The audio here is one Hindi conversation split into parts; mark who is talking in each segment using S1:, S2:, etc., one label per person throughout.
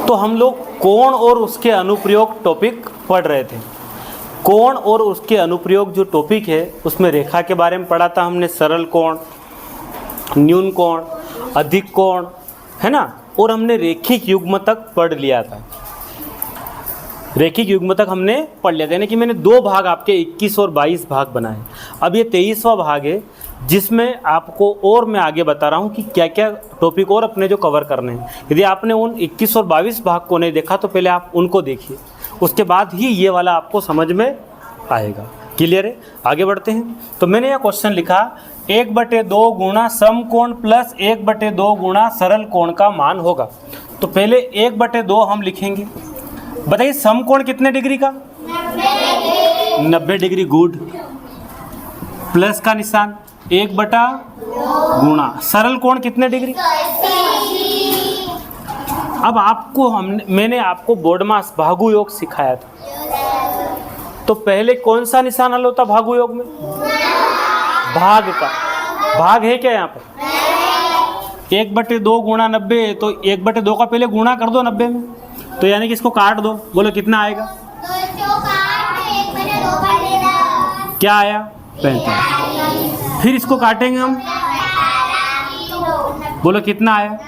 S1: तो हम लोग कोण और उसके अनुप्रयोग टॉपिक पढ़ रहे थे। कोण और उसके अनुप्रयोग जो टॉपिक है उसमें रेखा के बारे में पढ़ा था हमने, सरल कोण, न्यून कोण, अधिक कोण, है ना, और हमने रेखिक युग्म तक पढ़ लिया था। रेखिक युग्म तक हमने पढ़ लिया था, यानी कि मैंने 2 भाग आपके 21 और 22 भाग बनाए। अब ये 23वां भाग है जिसमें आपको और मैं आगे बता रहा हूँ कि क्या क्या टॉपिक और अपने जो कवर करने हैं। यदि आपने उन 21 और 22 भाग को नहीं देखा तो पहले आप उनको देखिए, उसके बाद ही ये वाला आपको समझ में आएगा। क्लियर है? आगे बढ़ते हैं। तो मैंने यह क्वेश्चन लिखा 1/2 गुणा समकोण प्लस 1/2 गुणा सरल कोण का मान होगा। तो पहले 1/2 हम लिखेंगे। बताइए समकोण कितने डिग्री का? 90 डिग्री। गुड। प्लस का निशान 1/2 गुणा सरल कोण कितने डिग्री? अब आपको मैंने आपको बोर्ड में भागु योग सिखाया था, तो पहले कौन सा निशान हल होता भागु योग में? भाग का। भाग है क्या यहाँ पर? 1/2 गुणा 90, तो 1/2 का पहले गुणा कर दो 90 में, तो यानी कि इसको काट दो। बोलो कितना आएगा? क्या आया? 45। फिर इसको काटेंगे हम, बोलो कितना आया?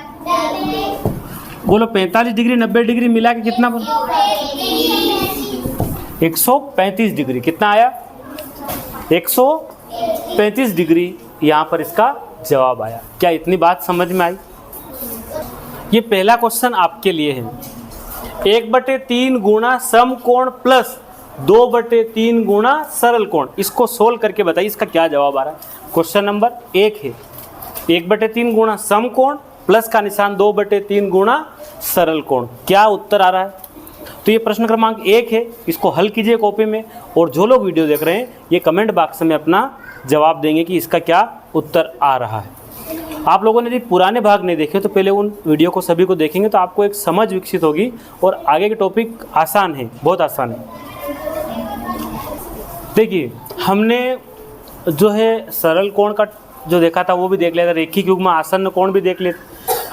S1: बोलो 45 डिग्री 90 डिग्री मिला के कितना बोलो? 135 डिग्री। कितना आया? 135 डिग्री यहाँ पर इसका जवाब आया। क्या इतनी बात समझ में आई? ये पहला क्वेश्चन आपके लिए है। 1/3 गुणा समकोण प्लस 2/3 गुणा सरल कोण, इसको सोल्व करके बताइए इसका क्या जवाब आ रहा है। क्वेश्चन नंबर 1 है 1/3 गुणा समकोण प्लस का निशान 2/3 गुणा सरल कोण, क्या उत्तर आ रहा है? तो ये प्रश्न क्रमांक 1 है, इसको हल कीजिए कॉपी में, और जो लोग वीडियो देख रहे हैं ये कमेंट बॉक्स में अपना जवाब देंगे कि इसका क्या उत्तर आ रहा है। आप लोगों ने यदि पुराने भाग नहीं देखे तो पहले उन वीडियो को सभी को देखेंगे तो आपको एक समझ विकसित होगी, और आगे के टॉपिक आसान है, बहुत आसान है। देखिए हमने जो है सरल कोण का जो देखा था वो भी देख लिया था, रेखिक युग्म आसन्न कोण भी देख लेते।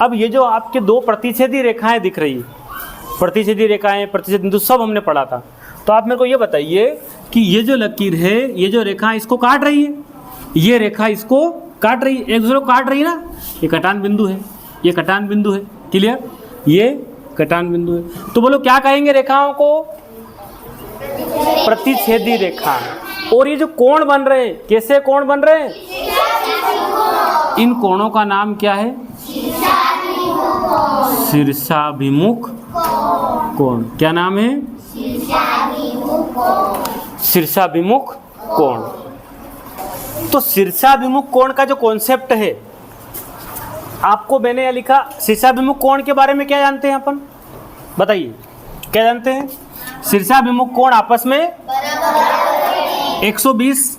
S1: अब ये जो आपके 2 प्रतिच्छेदी रेखाएं दिख रही है, प्रतिच्छेदी रेखाएं, प्रतिच्छेद बिंदु, सब हमने पढ़ा था। तो आप मेरे को ये बताइए कि ये जो लकीर है, ये जो रेखा इसको काट रही है, ये रेखा इसको काट रही है, एक दूसरे को काट रही है ना, ये कटान बिंदु है, ये कटान बिंदु है। क्लियर? ये कटान बिंदु है। तो बोलो क्या कहेंगे रेखाओं को? प्रतिच्छेदी रेखा। और ये जो कोण बन रहे हैं, कैसे कोण बन रहे हैं? इन कोणों का नाम क्या है? शीर्षाभिमुख कोण। क्या नाम है? शीर्षाभिमुख कोण। तो शीर्षाभिमुख कोण का जो कॉन्सेप्ट है, आपको मैंने यह लिखा, शीर्षाभिमुख कोण के बारे में क्या जानते हैं अपन? बताइए क्या जानते हैं? शीर्षाभिमुख कोण आपस में 120,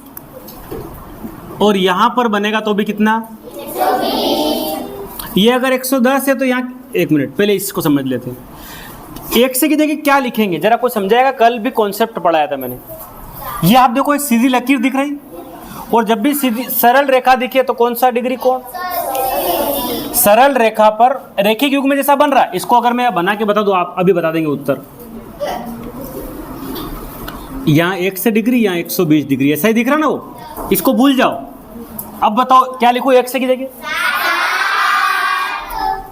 S1: और यहाँ पर बनेगा तो भी कितना? 120। ये अगर 110 है तो यहाँ, एक मिनट पहले इसको समझ लेते हैं। 1 से की जगह क्या लिखेंगे जरा कोई समझाएगा? कल भी कॉन्सेप्ट पढ़ाया था मैंने। ये आप देखो एक सीधी लकीर दिख रही, और जब भी सीधी सरल रेखा दिखे तो कौन सा डिग्री कोण? सरल रेखा पर रेखिक युग्म जैसा बन रहा है। इसको अगर मैं बना के बता दूं, आप अभी बता देंगे उत्तर। यहाँ 1 से डिग्री, यहाँ 120 डिग्री, ऐसा ही दिख रहा ना वो, इसको भूल जाओ। अब बताओ क्या लिखो 1 से की जगह?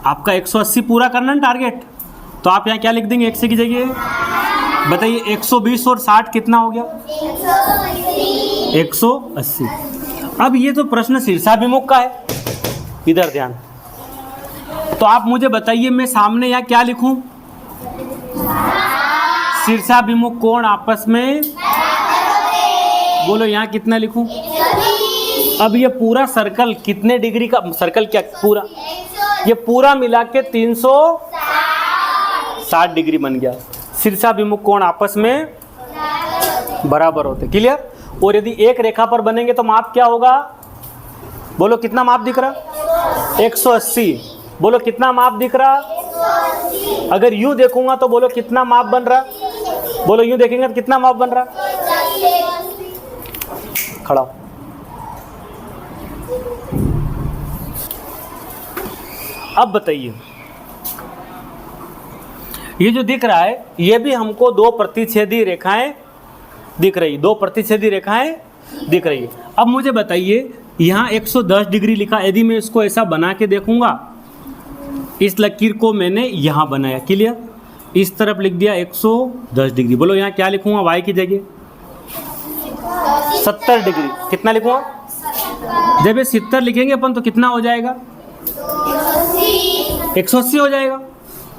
S1: आपका 180 पूरा करना है टारगेट, तो आप यहाँ क्या लिख देंगे 1 से की जगह? बताइए 120 और 60 कितना हो गया? 180। अब ये तो प्रश्न शीर्षाभिमुख का है, इधर ध्यान। तो आप मुझे बताइए मैं सामने यहाँ क्या लिखूं? शीर्षाभिमुख कोण आपस में, बोलो यहाँ कितना लिखूं? अब ये पूरा सर्कल कितने डिग्री का सर्कल? क्या पूरा? ये पूरा मिला के 360 डिग्री बन गया। शीर्षाभिमुख कोण आपस में बराबर होते। क्लियर? और यदि एक रेखा पर बनेंगे तो माप क्या होगा? बोलो कितना माप दिख रहा? 180। बोलो कितना माप दिख रहा? अगर यूं देखूंगा तो बोलो कितना माप बन रहा? बोलो यूं देखेंगे तो कितना माप बन रहा? खड़ा। अब बताइए ये जो दिख रहा है ये भी हमको दो प्रतिच्छेदी रेखाएं दिख रही, दो प्रतिच्छेदी रेखाएं दिख रही है। अब मुझे बताइए यहाँ 110 डिग्री लिखा, यदि मैं इसको ऐसा बना के देखूंगा, इस लकीर को मैंने यहाँ बनाया, क्लियर, इस तरफ लिख दिया 110 डिग्री। बोलो यहाँ क्या लिखूंगा, वाई की जगह 70 डिग्री। कितना लिखूंगा? जब ये 70 लिखेंगे अपन तो कितना हो जाएगा? 180 हो जाएगा।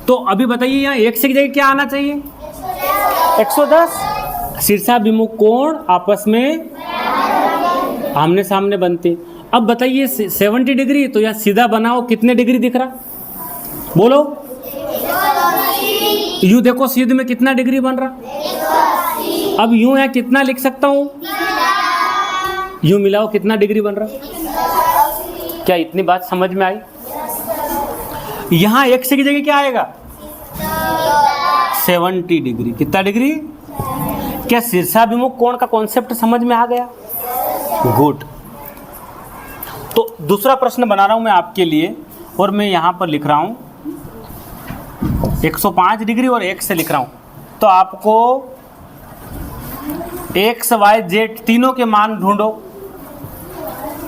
S1: तो अभी बताइए यहाँ एक से की जगह क्या आना चाहिए? 110। शीर्षाभिमुख कोण आपस में आमने सामने बनते। अब बताइए 70 डिग्री, तो यहाँ सीधा बनाओ, कितने डिग्री दिख रहा? बोलो। यूं देखो सीध में कितना डिग्री बन रहा? अब यूं है कितना लिख सकता हूँ? यूं मिलाओ कितना डिग्री बन रहा? क्या इतनी बात समझ में आई? यहाँ एक से की जगह क्या आएगा? 70 डिग्री। कितना डिग्री? क्या शीर्षाभिमुख कोण का कॉन्सेप्ट समझ में आ गया? गुड। तो दूसरा प्रश्न बना रहा हूं मैं आपके लिए, और मैं यहां पर लिख रहा हूं 105 डिग्री और x से लिख रहा हूं। तो आपको x, y, z तीनों के मान ढूंढो।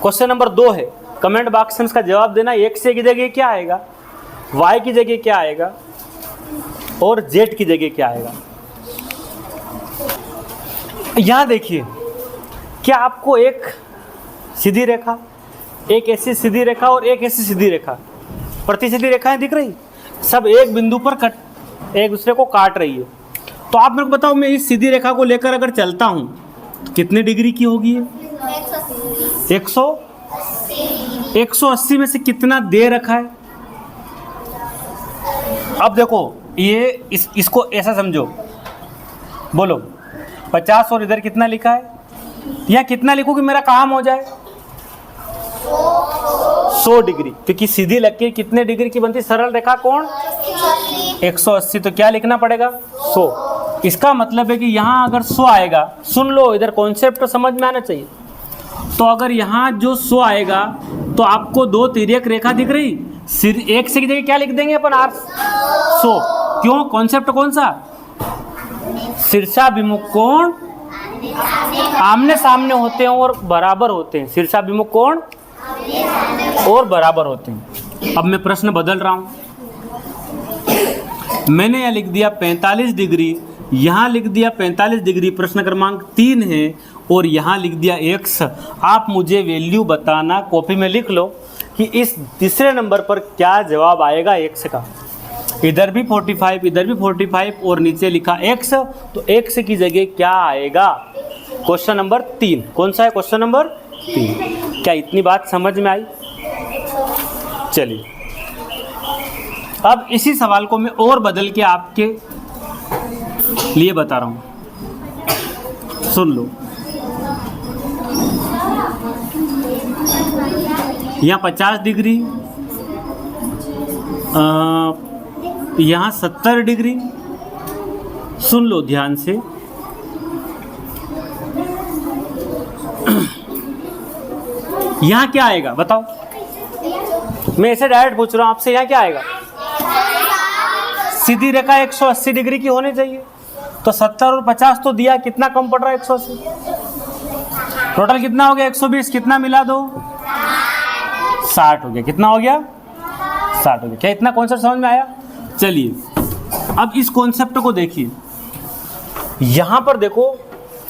S1: क्वेश्चन नंबर 2 है, कमेंट बॉक्स में इसका जवाब देना। x की जगह क्या आएगा, y की जगह क्या आएगा और z की जगह क्या आएगा। यहां देखिए, क्या आपको एक सीधी रेखा, एक ऐसी सीधी रेखा और एक ऐसी सीधी रेखा, प्रतिच्छेदी रेखाएं दिख रही? सब एक बिंदु पर एक दूसरे को काट रही है। तो आप मेरे को बताओ, मैं इस सीधी रेखा को लेकर अगर चलता हूं तो कितने डिग्री की होगी? 180 में से कितना दे रखा है? अब देखो ये इसको ऐसा समझो, बोलो 50 और इधर कितना लिखा है? या कितना लिखूं कि मेरा काम हो जाए? 100 डिग्री, क्योंकि सीधी लकीर कितने डिग्री की बनती? सरल रेखा कोण 180। तो क्या लिखना पड़ेगा? 100। इसका मतलब है कि यहाँ अगर 100 आएगा, सुन लो इधर कॉन्सेप्ट समझ में आना चाहिए। तो अगर यहाँ जो 100 आएगा तो आपको दो तिर्यक रेखा दिख रही, एक से की जगह क्या लिख देंगे अपन? 100। क्यों? कॉन्सेप्ट कौन सा? शीर्षाभिमुख कोण आमने सामने होते हैं और बराबर होते हैं। शीर्षाभिमुख कोण और बराबर होते हैं। अब मैं प्रश्न बदल रहा हूं, मैंने यहाँ लिख दिया 45 डिग्री, यहाँ लिख दिया 45 डिग्री, प्रश्न क्रमांक 3 है, और यहाँ लिख दिया x। आप मुझे वैल्यू बताना, कॉपी में लिख लो कि इस तीसरे नंबर पर क्या जवाब आएगा x का। इधर भी 45, इधर भी 45 और नीचे लिखा x, तो x की जगह क्या आएगा? Question number 3। कौन सा है? Question number 3। क्या इतनी बात समझ में आई? चलिए, अब इसी सवाल को मैं और बदल के आपके लिए बता रहा हूं, सुन लो। यहाँ 50 डिग्री, यहाँ 70 डिग्री, सुन लो ध्यान से। यहाँ क्या आएगा बताओ? मैं ऐसे डायरेक्ट पूछ रहा हूँ आपसे, यहाँ क्या आएगा? सीधी रेखा 180 डिग्री की होनी चाहिए। तो 70 और 50 तो दिया, कितना कम पड़ रहा है? 180। टोटल कितना हो गया? 120। कितना मिला दो? 60 हो गया। कितना हो गया? 60 हो गया। क्या इतना कॉन्सेप्ट समझ में आया? चलिए, अब इस कॉन्सेप्ट को देखिए। यहां पर देखो,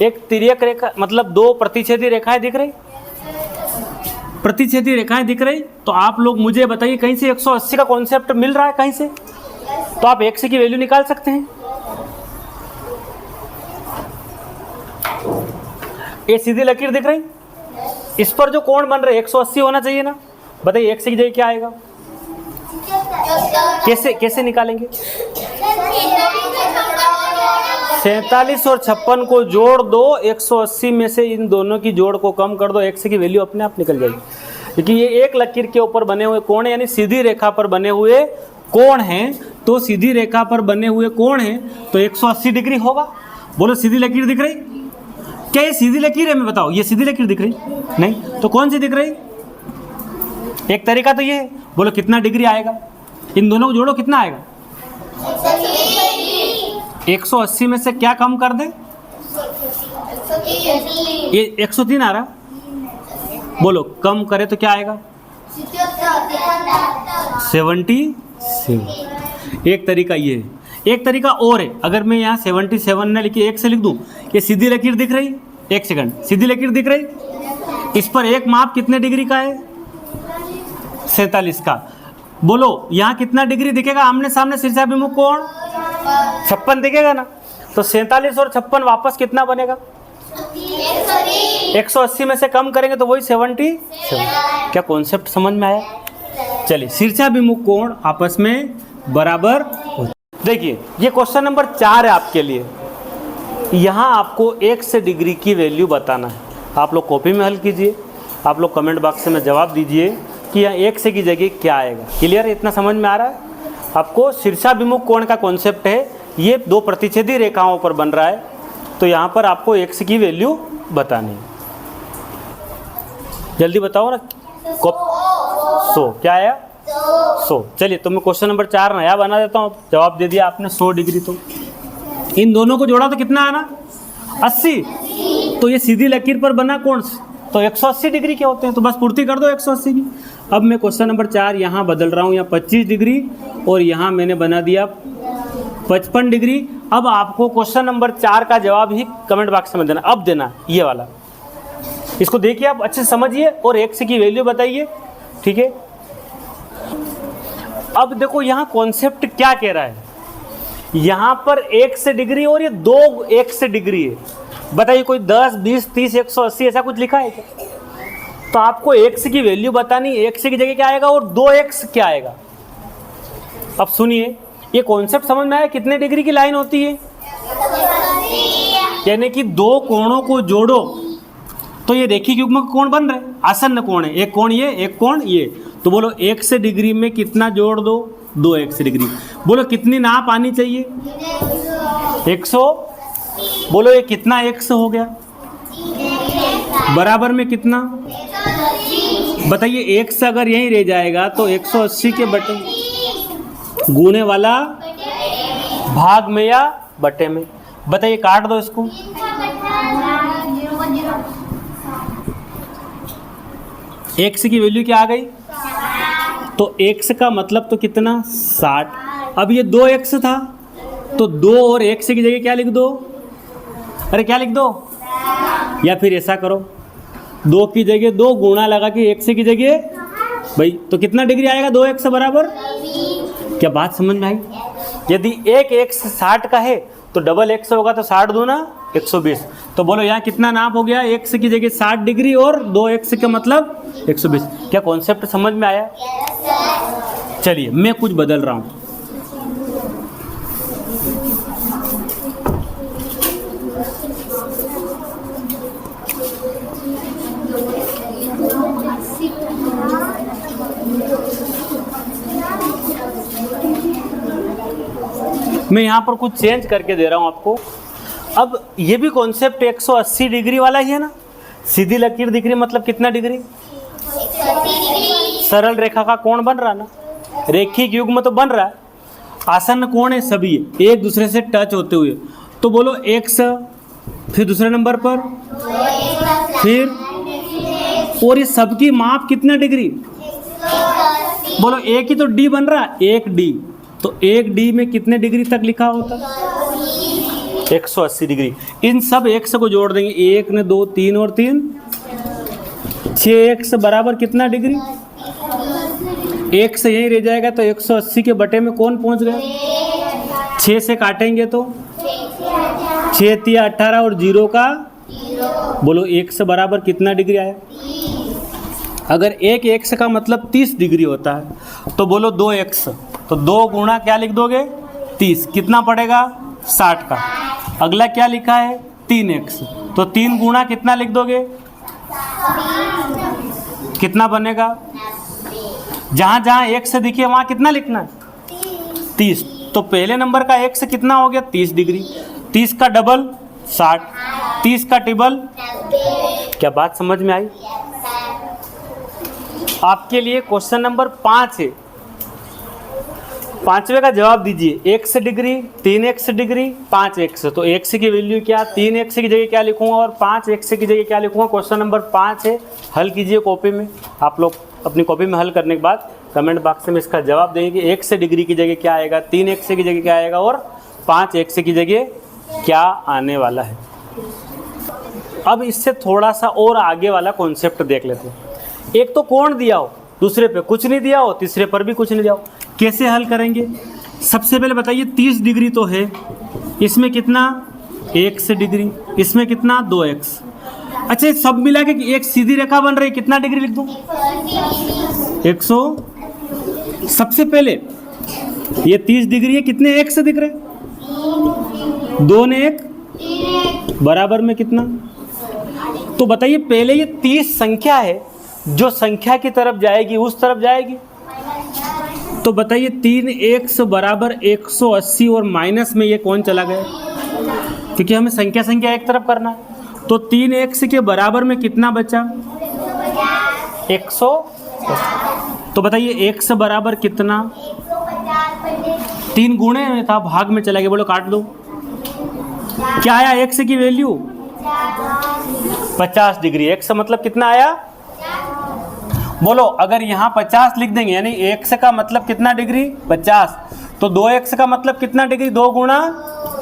S1: एक तिर्यक रेखा, मतलब दो प्रतिच्छेदी रेखाएं दिख रही, प्रतिच्छेदी रेखाएं दिख रही। तो आप लोग मुझे बताइए, कहीं से 180 का कॉन्सेप्ट मिल रहा है कहीं से? तो आप x की वैल्यू निकाल सकते हैं। ये सीधी लकीर दिख रही, इस पर जो कोण बन रहे 180 होना चाहिए ना। बताइए x की जगह क्या आएगा? कैसे निकालेंगे? 47 और 56 को जोड़ दो, 180 में से इन दोनों की जोड़ को कम कर दो, x की वैल्यू अपने आप निकल जाएगी। क्योंकि ये एक लकीर के ऊपर बने हुए कोण है, यानी सीधी रेखा पर बने हुए कोण हैं। तो सीधी रेखा पर बने हुए कोण हैं तो 180 डिग्री होगा। बोलो, सीधी लकीर दिख रही? क्या ये सीधी लकीर है? मैं बताओ, ये सीधी लकीर दिख रही? नहीं। तो कौन सी दिख रही? एक तरीका तो ये है। बोलो कितना डिग्री आएगा? इन दोनों को जोड़ो, कितना आएगा? 180 में से क्या कम कर दे? ये 103 आ रहा, बोलो कम करे तो क्या आएगा? 77। एक तरीका ये है। एक तरीका और है, अगर मैं यहाँ 77 न लिखे 1 से लिख दूँ, ये सीधी लकीर दिख रही? एक सेकंड, सीधी लकीर दिख रही? इस पर एक माप कितने डिग्री का है? 47 का। बोलो यहाँ कितना डिग्री दिखेगा आमने सामने शीर्षाभिमुख कोण? 56 दिखेगा ना। तो 47 और 56 वापस कितना बनेगा? 180 में से कम करेंगे तो वही 77। क्या कॉन्सेप्ट समझ में आया? चलिए, शीर्षाभिमुख कोण आपस में बराबर होते। देखिए ये क्वेश्चन नंबर 4 है आपके लिए। यहाँ आपको x डिग्री की वैल्यू बताना है। आप लोग कॉपी में हल कीजिए, आप लोग कमेंट बॉक्स में जवाब दीजिए कि यहाँ x की जगह क्या आएगा। क्लियर है? इतना समझ में आ रहा है आपको? शीर्षाभिमुख कोण का कॉन्सेप्ट है, ये दो प्रतिच्छेदी रेखाओं पर बन रहा है, तो यहाँ पर आपको x की वैल्यू बतानी है। जल्दी बताओ ना। 100 क्या आया? 100। चलिए तो मैं क्वेश्चन नंबर 4 नया बना देता हूँ। जवाब दे दिया आपने 100 डिग्री, तो इन दोनों को जोड़ा तो कितना आना? 80। तो ये सीधी लकीर पर बना कोण तो 180 डिग्री के होते हैं, तो बस पूर्ति कर दो 180 की। अब मैं क्वेश्चन नंबर 4 यहाँ बदल रहा हूँ, यहाँ 25 डिग्री और यहाँ मैंने बना दिया 55 डिग्री। अब आपको क्वेश्चन नंबर 4 का जवाब ही कमेंट बॉक्स में देना। अब देना ये वाला, इसको देखिए आप अच्छे से समझिए और x की वैल्यू बताइए, ठीक है? अब देखो यहाँ कॉन्सेप्ट क्या कह रहा है, यहाँ पर x डिग्री और ये 2x डिग्री है। बताइए कोई 10, 20, 30, 180 ऐसा कुछ लिखा है क्या? तो आपको x की वैल्यू बतानी, x की जगह क्या आएगा और 2x क्या आएगा। अब सुनिए, ये कॉन्सेप्ट समझ में आया? कितने डिग्री की लाइन होती है? यानी कि दो कोणों को जोड़ो तो ये रेखीय युग्म कोण बन रहे हैं, आसन्न कोण है। एक कोण ये, एक कोण ये। तो बोलो x डिग्री में कितना जोड़ दो? 2x degree. बोलो कितनी नाप आनी चाहिए? 100। बोलो ये कितना x हो गया? बराबर में कितना? बताइए x अगर यहीं रह जाएगा तो 180 के बटे गुने वाला भाग में या बटे में? बताइए, काट दो इसको। x की वैल्यू क्या आ गई? तो x का मतलब तो कितना? 60। अब ये 2x था तो 2 और x की जगह क्या लिख दो? अरे क्या लिख दो? या फिर ऐसा करो, 2 की जगह 2 गुणा लगा के x की जगह भाई, तो कितना डिग्री आएगा? 2x बराबर। क्या बात समझ में आई? यदि एक x 60 का है तो डबल x होगा, तो 60 दूना 120। तो बोलो यहाँ कितना नाप हो गया? x की जगह 60 डिग्री और 2x का मतलब 120। क्या कॉन्सेप्ट समझ में आया? चलिए मैं कुछ बदल रहा हूँ। मैं यहाँ पर कुछ चेंज करके दे रहा हूँ आपको। अब ये भी कॉन्सेप्ट 180 डिग्री वाला ही है ना। सीधी लकीर दिख रही मतलब कितना डिग्री? सरल रेखा का कोण बन रहा ना, रेखिक युग्म तो बन रहा है। आसन्न कोण है सभी, एक दूसरे से टच होते हुए। तो बोलो x, फिर दूसरे नंबर पर, फिर, और ये सबकी माप कितना डिग्री? बोलो एक ही तो d बन रहा है, 1d। तो 1d में कितने डिग्री तक लिखा होता? 180 डिग्री। इन सब x को जोड़ देंगे, 1 ने 2, 3 और 3, 6x बराबर कितना डिग्री? x यहीं रह जाएगा तो 180 के बटे में कौन पहुंच गया? 6 से काटेंगे तो 6 तिया 18 और 0 का, बोलो x बराबर कितना डिग्री आया? अगर एक x का मतलब 30 डिग्री होता है तो बोलो 2x, तो 2 गुणा क्या लिख दोगे? 30। कितना पड़ेगा? 60 का। अगला क्या लिखा है? 3x, तो 3 गुणा कितना लिख दोगे? कितना बनेगा? जहाँ जहाँ x दिखे वहाँ कितना लिखना है? 30। तो पहले नंबर का x कितना हो गया? 30 डिग्री। 30 का डबल 60, 30 का टिबल। क्या बात समझ में आई? आपके लिए क्वेश्चन नंबर 5 है। पांचवे का जवाब दीजिए। x degree, 3x degree, 5x। तो x की वैल्यू क्या, 3x की जगह क्या लिखूंगा और 5x की जगह क्या लिखूंगा। क्वेश्चन नंबर 5 है, हल कीजिए कॉपी में। आप लोग अपनी कॉपी में हल करने के बाद कमेंट बॉक्स में इसका जवाब देंगे कि x डिग्री की जगह क्या आएगा, 3x की जगह क्या आएगा और 5x की जगह क्या आने वाला है। अब इससे थोड़ा सा और आगे वाला कॉन्सेप्ट देख लेते हैं। एक तो कोण दिया हो, दूसरे पे कुछ नहीं दिया हो, तीसरे पर भी कुछ नहीं दिया हो, कैसे हल करेंगे। सबसे पहले बताइए 30 डिग्री तो है, इसमें कितना x डिग्री, इसमें कितना 2x। अच्छा सब मिला के एक सीधी रेखा बन रही, कितना डिग्री लिख दूं 100। सबसे पहले ये 30 डिग्री है, कितने x दिख रहे, 2 ने 1 बराबर में कितना। तो बताइए पहले ये 30 संख्या है, जो संख्या की तरफ जाएगी उस तरफ जाएगी। तो बताइए 3x बराबर 180 और माइनस में ये कौन चला गया, क्योंकि हमें संख्या संख्या एक तरफ करना है। तो 3x के बराबर में कितना बचा 100। तो बताइए x बराबर कितना, 3 गुणे में था, भाग में चला गया, बोलो काट दो। क्या आया x की वैल्यू 50 डिग्री। x मतलब कितना आया, बोलो अगर यहाँ 50 लिख देंगे यानी x का मतलब कितना डिग्री 50, तो 2x का मतलब कितना डिग्री, 2 गुणा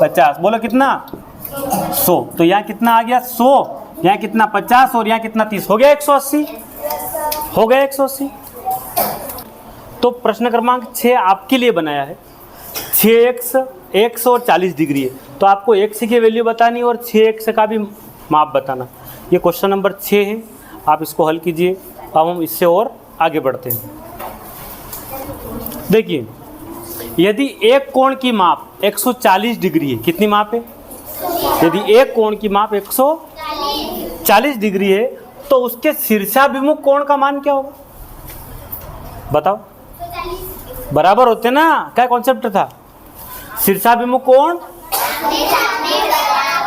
S1: 50, बोलो कितना 100। तो यहाँ कितना आ गया 100, यहाँ कितना 50 और यहाँ कितना 30, हो गया 180, हो गया 180। तो प्रश्न क्रमांक 6 आपके लिए बनाया है। 6x और 40 डिग्री है, तो आपको x की वैल्यू बतानी और 6x का भी माप बताना। ये क्वेश्चन नंबर 6 है, आप इसको हल कीजिए। अब हम इससे और आगे बढ़ते हैं। देखिए यदि एक कोण की माप 140 डिग्री है, कितनी माप है, यदि एक कोण की माप 140 डिग्री है तो उसके शीर्षाभिमुख कोण का मान क्या होगा, बताओ। बराबर होते ना, क्या कॉन्सेप्ट था, शीर्षाभिमुख कोण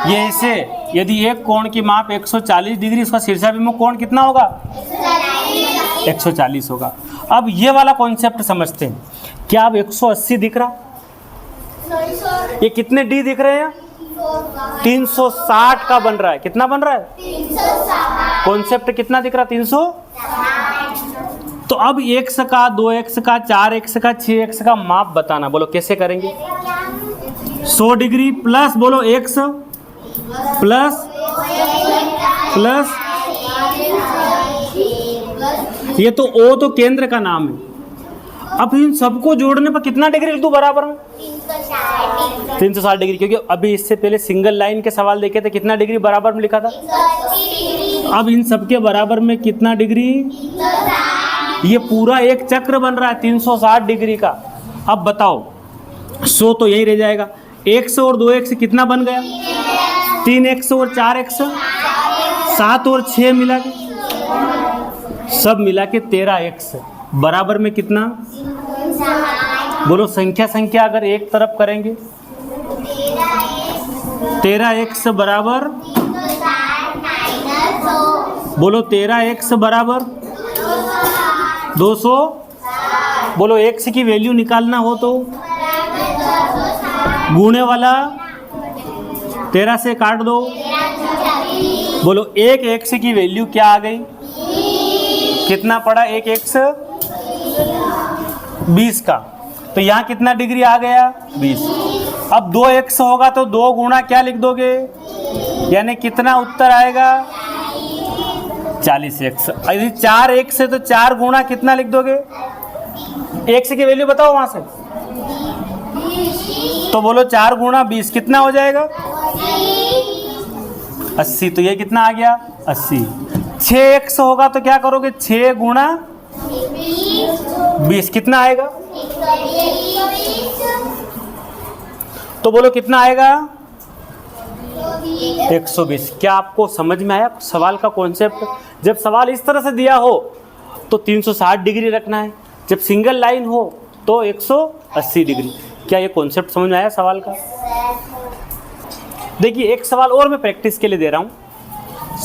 S1: ये ऐसे, यदि एक कोण की माप 140 डिग्री, उसका शीर्षाभिमुख कोण कितना होगा 140 होगा। अब ये वाला कॉन्सेप्ट समझते हैं। क्या अब 180 दिख रहा, ये कितने डी दिख रहे हैं, 360 का बन रहा है। कितना बन रहा है, कॉन्सेप्ट कितना दिख रहा, 300। तो अब x का, 2x का, 4x का, 6x का माप बताना, बोलो कैसे करेंगे। 100 डिग्री प्लस, बोलो x प्लस प्लस, ये तो O तो केंद्र का नाम है। अब इन सबको जोड़ने पर कितना डिग्री लिख दूं बराबर में 360 डिग्री, क्योंकि अभी इससे पहले सिंगल लाइन के सवाल देखे थे, कितना डिग्री बराबर में लिखा था। अब इन सबके बराबर में कितना डिग्री, ये पूरा एक चक्र बन रहा है 360 डिग्री का। अब बताओ 100 तो यही रह जाएगा, 1 और 2x कितना बन गया, 3x और 4x, 7 और 6 मिला के, सब मिला के 13x बराबर में कितना, बोलो संख्या संख्या अगर एक तरफ करेंगे 13x बराबर, बोलो 13x बराबर 200। बोलो x की वैल्यू निकालना हो तो गुणे वाला 13 से काट दो, बोलो एक x की वैल्यू क्या आ गई, कितना पड़ा, एक x 20 का, तो यहाँ कितना डिग्री आ गया 20। अब 2x होगा तो 2 गुणा क्या लिख दोगे, यानी कितना उत्तर आएगा 40x। यदि 4x है तो 4 गुणा कितना लिख दोगे, x की वैल्यू बताओ वहां से, तो बोलो 4 गुणा 20 कितना हो जाएगा 80। तो ये कितना आ गया 80। 6x होगा तो क्या करोगे, 6 गुणा 20 कितना आएगा, तो बोलो कितना आएगा 120। क्या आपको समझ में आया सवाल का कॉन्सेप्ट। जब सवाल इस तरह से दिया हो तो 360 डिग्री रखना है, जब सिंगल लाइन हो तो 180 डिग्री। क्या ये कॉन्सेप्ट समझ में आया सवाल का। देखिए एक सवाल और मैं प्रैक्टिस के लिए दे रहा हूँ।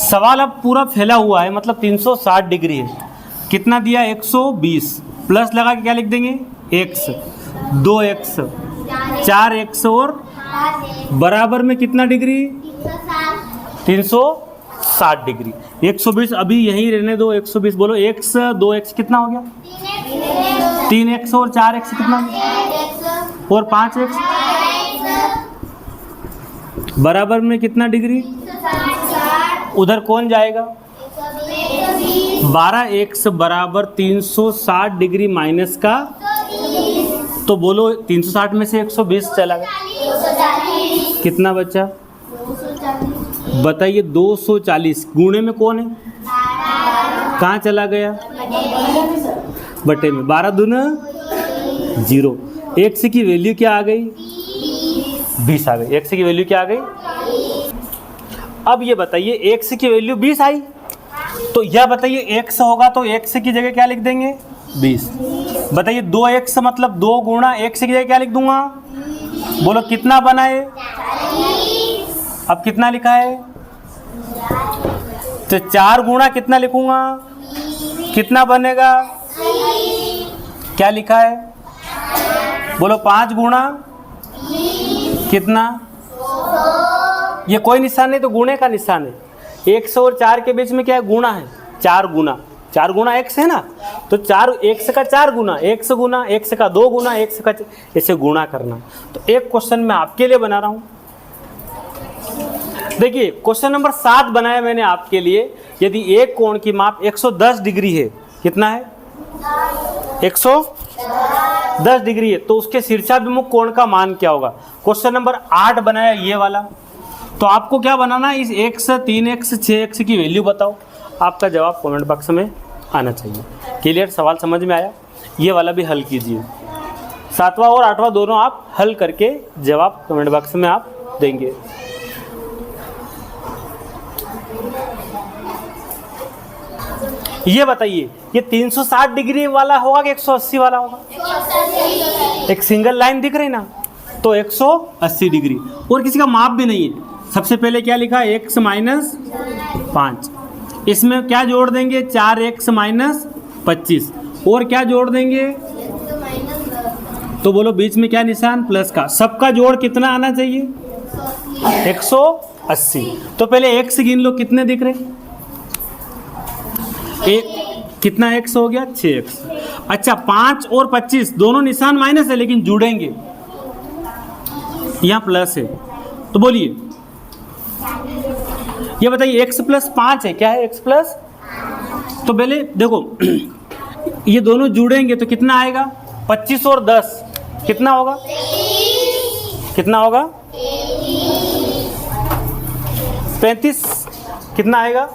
S1: सवाल अब पूरा फैला हुआ है, मतलब 360 डिग्री है, कितना दिया 120, प्लस लगा के क्या लिख देंगे x, 2x, 4x और बराबर में कितना डिग्री? 360 डिग्री। 120 अभी यहीं रहने दो। 120 बोलो। x 2x कितना हो गया? 3x और 4x कितना हो गया? और 5x बराबर में कितना डिग्री? उधर कौन जाएगा? 12x बराबर 360 डिग्री माइनस का, तो बोलो 360 में से 120 चला गया, कितना बचा? बताइए। 240 गुणे में कौन है? कहाँ चला गया? बटे में। 12 दूना 0। x की वैल्यू क्या आ गई? 20 आ गई। x की वैल्यू क्या आ गई? अब ये बताइए x की वैल्यू 20 आई, तो यह बताइए x होगा तो x की जगह क्या लिख देंगे? 20। बताइए 2x मतलब 2 गुणा x की जगह क्या लिख दूंगा? बोलो कितना बना है? अब कितना लिखा है? तो 4 गुणा कितना लिखूंगा? कितना बनेगा? क्या लिखा है? बोलो 5 गुणा कितना? ये कोई निशान नहीं तो गुणे का निशान है। 1 और 4 के बीच में क्या है? गुणा है। 4 गुणा 4 गुणा x है ना, तो 4 x का 4 गुना, x गुना x का 2 गुना x का, ऐसे गुणा करना। तो एक क्वेश्चन मैं आपके लिए बना रहा हूं। देखिए क्वेश्चन नंबर 7 बनाया मैंने आपके लिए। यदि एक कोण की माप 110 डिग्री है, कितना है? 110 डिग्री है, तो उसके शीर्षाभिमुख कोण का मान क्या होगा? क्वेश्चन नंबर 8 बनाया ये वाला। तो आपको क्या बनाना है? इस x 3x 6x की वैल्यू बताओ। आपका जवाब कमेंट बॉक्स में आना चाहिए। क्लियर? सवाल समझ में आया? ये वाला भी हल कीजिए। 7वां और 8वां दोनों आप हल करके जवाब कमेंट बॉक्स में आप देंगे। ये बताइए ये 360 डिग्री वाला होगा कि 180 वाला होगा? एक सिंगल लाइन दिख रही ना, तो 180 डिग्री। और किसी का माप भी नहीं है। सबसे पहले क्या लिखा? x minus 5। इसमें क्या जोड़ देंगे? 4x minus 25। और क्या जोड़ देंगे? तो बोलो बीच में क्या निशान? प्लस का। सबका जोड़ कितना आना चाहिए? 180। तो पहले x गिन लो, कितने दिख रहे? एक कितना x हो गया? 6x। अच्छा 5 और 25 दोनों निशान माइनस है लेकिन जुड़ेंगे, यहाँ प्लस है। तो बोलिए ये बताइए x प्लस 5 है। क्या है x प्लस? तो पहले देखो ये दोनों जुड़ेंगे तो कितना आएगा? 25 और 10 कितना होगा? कितना होगा? 35। कितना आएगा?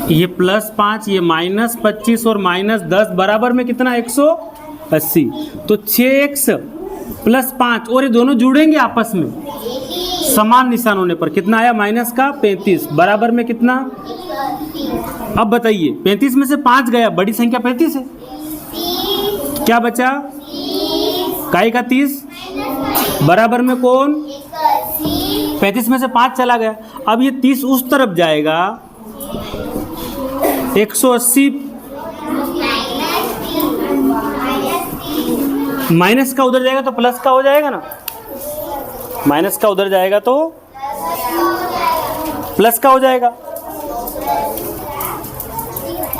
S1: ये प्लस 5, ये माइनस 25 और माइनस 10 बराबर में कितना? 180। तो 6x प्लस 5 और ये दोनों जुड़ेंगे आपस में समान निशान होने पर, कितना आया? माइनस का 35 बराबर में कितना? अब बताइए 35 में से 5 गया, बड़ी संख्या 35 है, क्या बचा? काई का 30 बराबर में कौन? 35 में से 5 चला गया। अब ये 30 उस तरफ जाएगा, 180 माइनस का उधर जाएगा तो प्लस का हो जाएगा ना, माइनस का उधर जाएगा तो प्लस का हो जाएगा।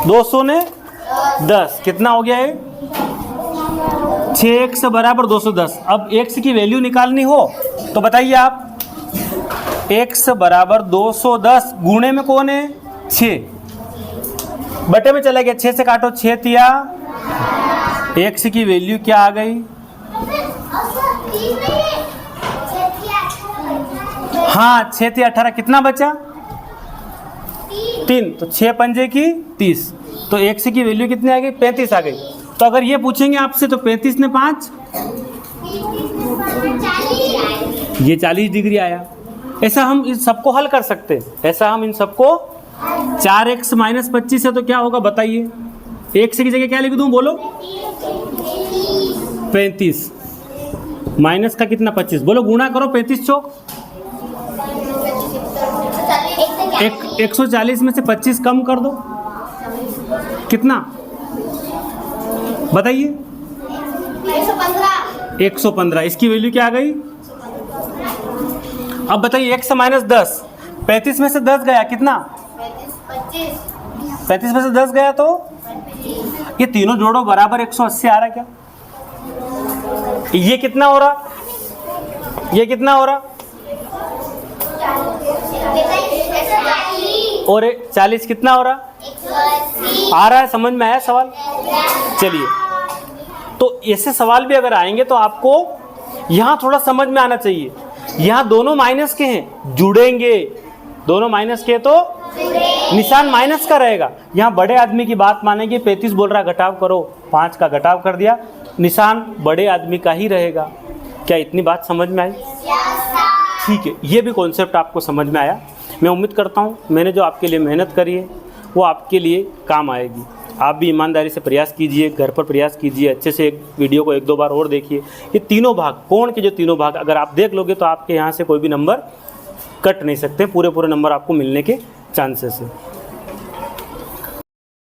S1: 200 ने 10 कितना हो गया है? 6x बराबर 210। अब x की वैल्यू निकालनी हो तो बताइए आप, x बराबर 210 गुणे में कौन है? 6 बटे में चला गया, 6 से काटो 6 तिया, x की वैल्यू क्या आ गई? हाँ 6 तिया 18, कितना बचा? 3। तो 6 पंजे की 30, तो x की वैल्यू कितनी आ गई? 35 आ गई। तो अगर ये पूछेंगे आपसे तो 35 ने 5, ये 40 डिग्री आया। ऐसा हम इन सबको हल कर सकते हैं। ऐसा हम इन सबको 4x माइनस 25 है तो क्या होगा बताइए? x की जगह क्या लिख दूं? बोलो 35 माइनस का कितना? 25। बोलो गुणा करो 35 चौक 140 में से 25 कम कर दो, कितना बताइए? 115, इसकी वैल्यू क्या आ गई? अब बताइए 1 से माइनस 10, 35 में से 10 गया कितना? 35 में से 10 गया तो ये तीनों जोड़ो बराबर 180 आ रहा है क्या? ये कितना हो रहा? ये कितना हो रहा? और 40 कितना हो रहा? आ रहा है, समझ में आया सवाल? चलिए, तो ऐसे सवाल भी अगर आएंगे तो आपको यहाँ थोड़ा समझ में आना चाहिए। यहाँ दोनों माइनस के हैं, जुड़ेंगे, दोनों माइनस के तो निशान माइनस का रहेगा। यहाँ बड़े आदमी की बात मानेंगे, 35 बोल रहा घटाव करो, 5 का घटाव कर दिया, निशान बड़े आदमी का ही रहेगा। क्या इतनी बात समझ में आई? ठीक है, ये भी कॉन्सेप्ट आपको समझ में आया। मैं उम्मीद करता हूँ मैंने जो आपके लिए मेहनत करी है वो आपके लिए काम आएगी। आप भी ईमानदारी से प्रयास कीजिए, घर पर प्रयास कीजिए, अच्छे से एक वीडियो को 1-2 बार और देखिए। ये तीनों भाग, कोण के जो तीनों भाग अगर आप देख लोगे तो आपके यहाँ से कोई भी नंबर कट नहीं सकते, पूरे नंबर आपको मिलने के चांसेस है।